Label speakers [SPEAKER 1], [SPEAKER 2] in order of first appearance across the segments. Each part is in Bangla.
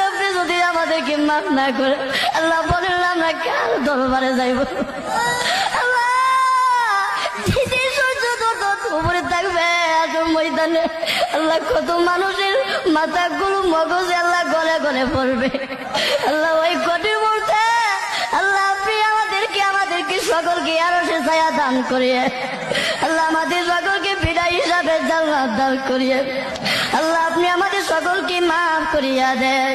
[SPEAKER 1] আপনি যদি আমাদেরকে মাফ না করে আল্লাহ বলেন আমরা কার দরবারে যাইব? উপরে থাকবে ময়দানে আল্লাহ কত মানুষের মাথাগুলো মগজে আল্লাহ গলে গলে পড়বে। আল্লাহ ওই কঠিন মুহূর্তে আল্লাহ আপনি আমাদেরকে সকলকে আরো সে ছায়া দান করিয়ে আল্লাহ আমাদের সকলকে বিদায় হিসাবে জান্নাত দান করিয়ে আল্লাহ আপনি আমাদের সকলকে মাফ করিয়া দেন।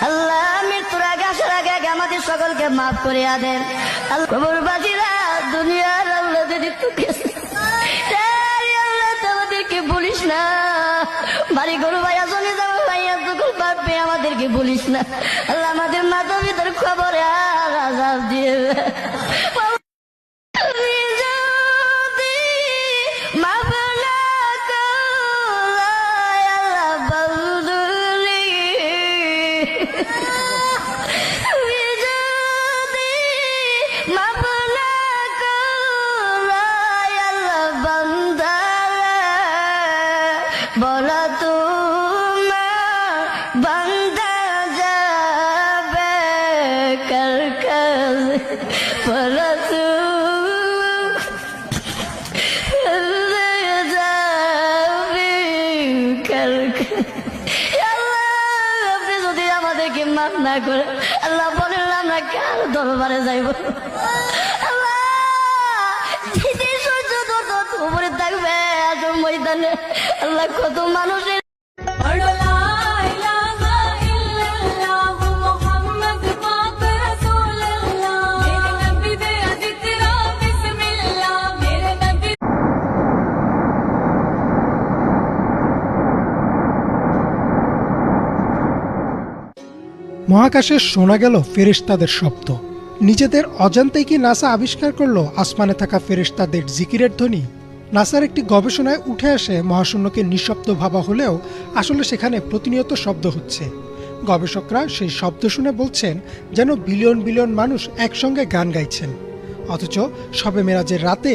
[SPEAKER 1] আল্লাহ মৃত্যুর আগে আসার আগে আগে আমাদের সকলকে মাফ করিয়া দেন। আল্লাহ কবরবাসীরা দুনিয়ার আল্লাহ যদি আমাদেরকে বলিস না, বাড়ি গরু ভাইয়া চলে যাবো ভাইয়া যখন পারবে আমাদেরকে বলিস না। আল্লাহ আমাদের মাথা ভিতর খবরে আর আজাব দিয়ে বলা তোমার বান্দা যাবে কার কাছে, বলা যাবে কার কাছে। আপনি যদি আমাদেরকে মাফ না করে আল্লাহ বলেন আমরা কার দরবারে যাইব? উপরে থাকবে ময়দানে আল্লাহ কত মানুষের
[SPEAKER 2] মহাকাশে শোনা গেল ফেরেশতাদের শব্দ। নিজেদের অজান্তেই কি নাসা আবিষ্কার করলো আসমানে থাকা ফেরেশতাদের জিকিরের ধ্বনি? নাসার একটি গবেষণায় উঠে আসে মহাশূন্যকে নিঃশব্দ ভাবা হলেও আসলে সেখানে প্রতিনিয়ত শব্দ হচ্ছে। গবেষকরা সেই শব্দ শুনে বলছেন যেন বিলিয়ন বিলিয়ন মানুষ একসঙ্গে গান গাইছেন, অথচ শবে মেরাজের রাতে